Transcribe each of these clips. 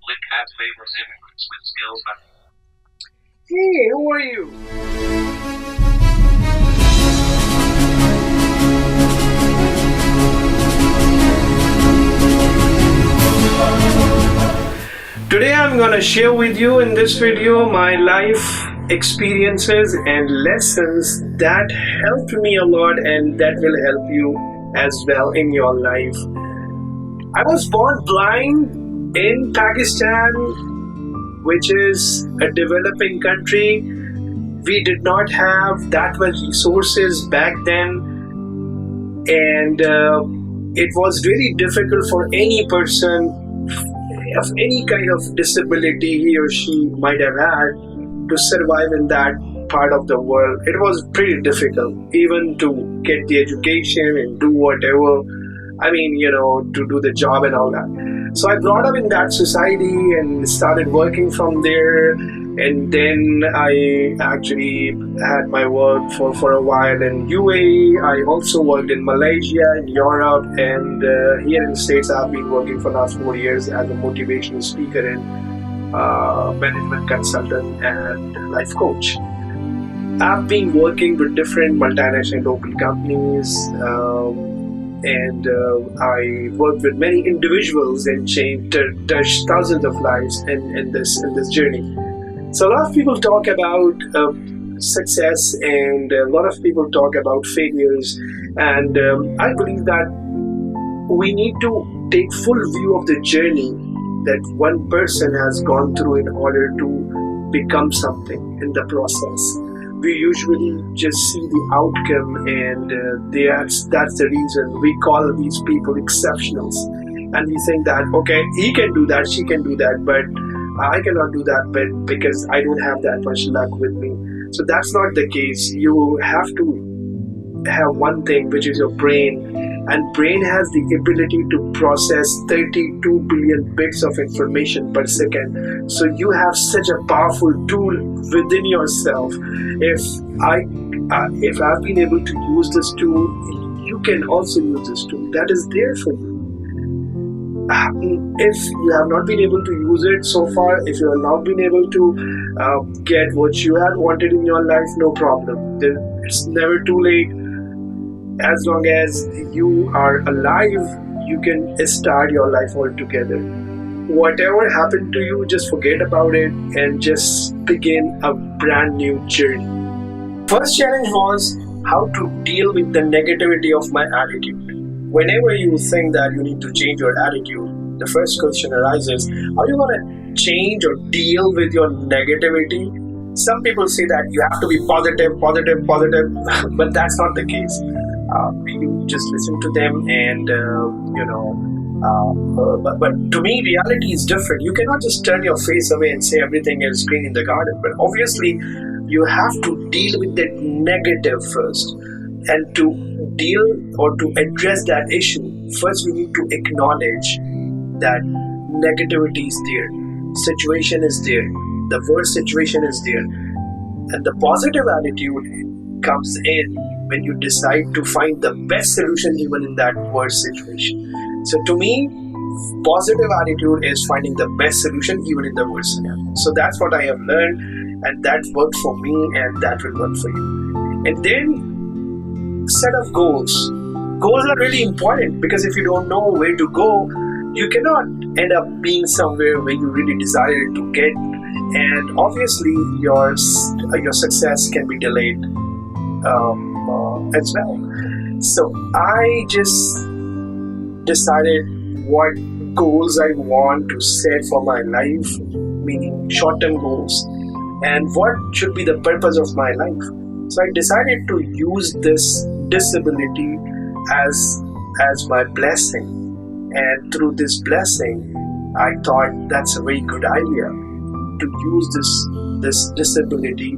public as favors immigrants with skills that. Hey, who are you? Today I'm gonna share with you in this video my life experiences and lessons that helped me a lot and that will help you as well in your life. I was born blind in Pakistan, which is a developing country. We did not have that much resources back then, and it was very difficult for any person of any kind of disability he or she might have had to survive in that part of the world. It was pretty difficult even to get the education and do whatever, to do the job and all that. So I brought up in that society and started working from there, and then I actually had my work for a while in UAE. I also worked in Malaysia, in Europe, and here in the States I've been working for the last 4 years as a motivational speaker and management consultant and life coach. I've been working with different multinational local companies, and I worked with many individuals and touched thousands of lives in this journey. So a lot of people talk about success, and a lot of people talk about failures, and I believe that we need to take full view of the journey that one person has gone through in order to become something in the process. We usually just see the outcome, and that's the reason we call these people exceptionals. And we think that, okay, he can do that, she can do that, but I cannot do that because I don't have that much luck with me. So that's not the case. You have to have one thing, which is your brain. And brain has the ability to process 32 billion bits of information per second. So you have such a powerful tool within yourself. If I've been able to use this tool, you can also use this tool. That is there for you. If you have not been able to use it so far, if you have not been able to get what you have wanted in your life, no problem. It's never too late. As long as you are alive, you can start your life altogether. Whatever happened to you, just forget about it and just begin a brand new journey. First challenge was how to deal with the negativity of my attitude. Whenever you think that you need to change your attitude, the first question arises, are you going to change or deal with your negativity? Some people say that you have to be positive, but that's not the case. You just listen to them and, but to me, reality is different. You cannot just turn your face away and say everything is green in the garden. But obviously, you have to deal with that negative first. And to deal or to address that issue, first we need to acknowledge that negativity is there, situation is there, the worst situation is there. And the positive attitude comes in when you decide to find the best solution even in that worst situation. So to me, positive attitude is finding the best solution even in the worst scenario. So that's what I have learned, and that worked for me, and that will work for you. And then set of goals. Goals are really important, because if you don't know where to go, you cannot end up being somewhere where you really decided to get, and obviously your success can be delayed as well. So I just decided what goals I want to set for my life, meaning short-term goals, and what should be the purpose of my life. So I decided to use this disability as my blessing, and through this blessing, I thought that's a very good idea to use this disability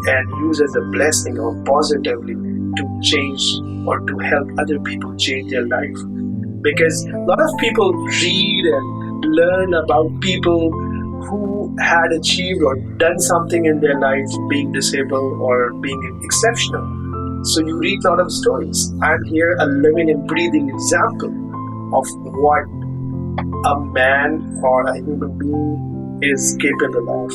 and use as a blessing or positively to change or to help other people change their life. Because a lot of people read and learn about people who had achieved or done something in their life being disabled or being exceptional. So you read a lot of stories. I'm here a living and breathing example of what a man or a human being is capable of.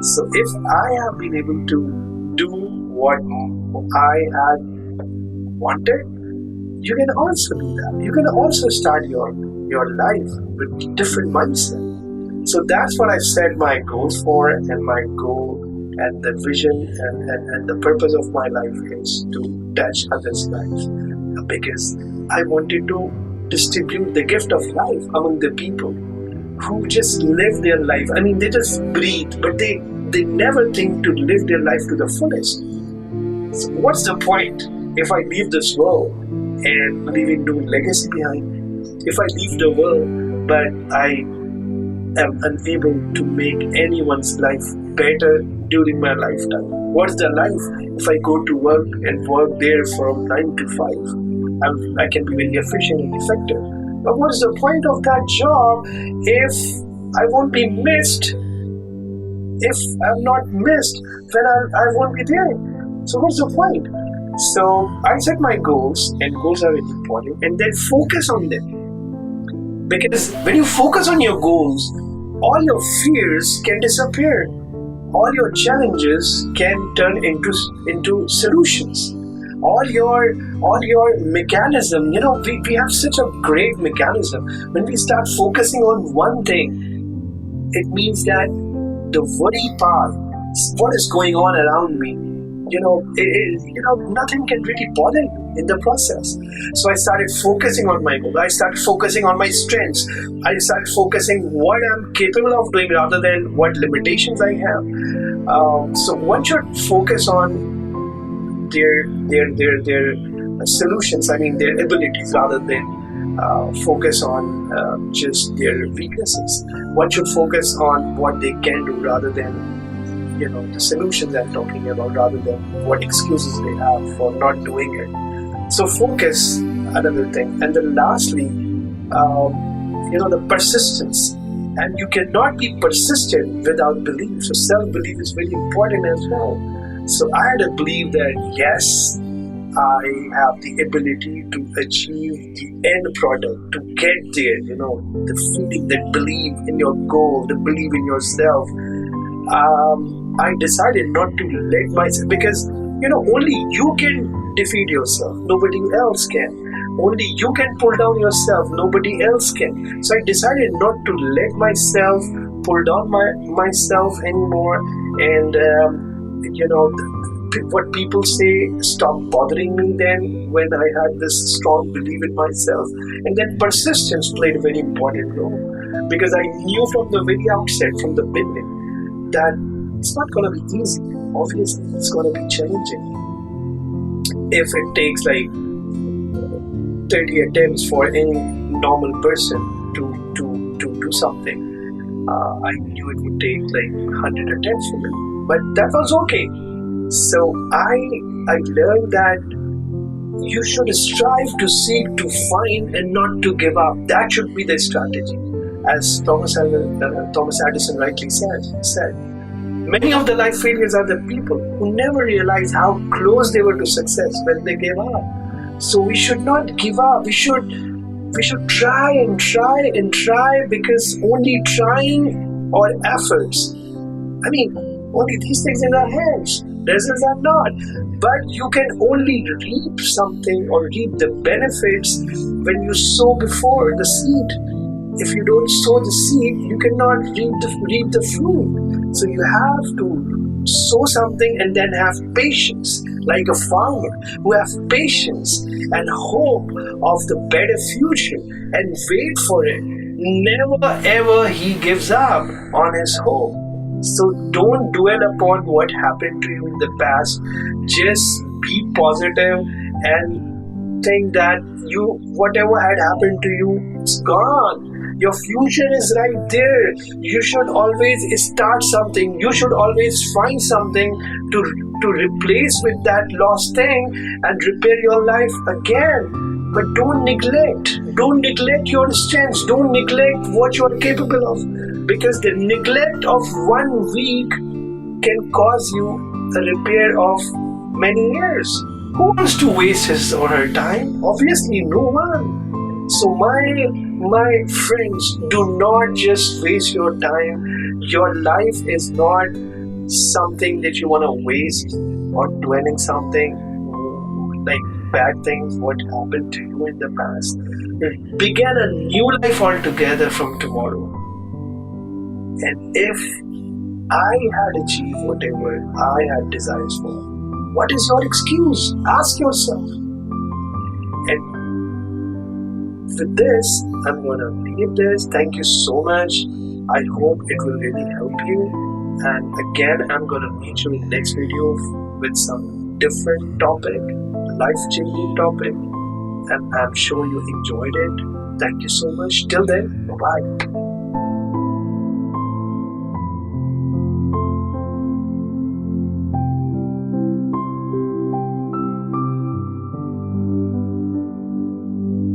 So if I have been able to do what I had wanted, you can also do that. You can also start your life with different mindset. So that's what I set my goals for, and my goal and the vision and the purpose of my life is to touch others' lives, because I wanted to distribute the gift of life among the people who just live their life. I mean, they just breathe, but they never think to live their life to the fullest. So what's the point if I leave this world and leaving no legacy behind? If I leave the world but I am unable to make anyone's life better during my lifetime, what's the life if I go to work and work there from 9 to 5? I can be very efficient and effective. But what's the point of that job if I won't be missed? If I'm not missed, then I won't be there. So what's the point? So I set my goals, and goals are very important, and then focus on them. Because when you focus on your goals, all your fears can disappear. All your challenges can turn into solutions. All your mechanism, we have such a great mechanism. When we start focusing on one thing, it means that the worry part, what is going on around me, nothing can really bother you in the process. So I started focusing on my goal. I started focusing on my strengths. I started focusing what I'm capable of doing rather than what limitations I have. So one should focus on their solutions, their abilities, rather than focus on just their weaknesses. One should focus on what they can do rather than the solutions I'm talking about, rather than what excuses they have for not doing it. So focus, another thing. And then lastly, the persistence. And you cannot be persistent without belief. So self-belief is very important as well. So I had to believe that yes, I have the ability to achieve the end product, to get there, the feeling, that believe in your goal, the believe in yourself. I decided not to let myself, because only you can defeat yourself, nobody else can. Only you can pull down yourself, nobody else can. So I decided not to let myself pull down myself anymore, and what people say stopped bothering me then, when I had this strong belief in myself. And then persistence played a very important role, because I knew from the very outset, from the beginning, that it's not going to be easy. Obviously, it's going to be challenging. If it takes like 30 attempts for any normal person to do something, I knew it would take like 100 attempts for me. But that was okay. So I learned that you should strive to seek, to find, and not to give up. That should be the strategy. As Thomas Edison rightly said, many of the life failures are the people who never realized how close they were to success when they gave up. So we should not give up. We should try and try and try, because only trying or efforts, only these things in our hands. Results are not. But you can only reap something or reap the benefits when you sow before the seed. If you don't sow the seed, you cannot reap the fruit. So you have to sow something and then have patience, like a farmer who has patience and hope of the better future and wait for it. Never ever he gives up on his hope. So don't dwell upon what happened to you in the past. Just be positive and think that whatever had happened to you, it's gone. Your future is right there. You should always start something. You should always find something to replace with that lost thing and repair your life again. But don't neglect your strengths. Don't neglect what you are capable of, because the neglect of 1 week can cause you a repair of many years. Who wants to waste his or her time? Obviously no one. So my friends, do not just waste your time. Your life is not something that you want to waste or dwelling something like bad things what happened to you in the past. Begin a new life altogether from tomorrow. And if I had achieved whatever I had desires for, what is your excuse? Ask yourself. And with this, I'm gonna leave this. Thank you so much. I hope it will really help you. And again, I'm gonna meet you in next video with some different topic, life-changing topic. And I'm sure you enjoyed it. Thank you so much. Till then, bye-bye.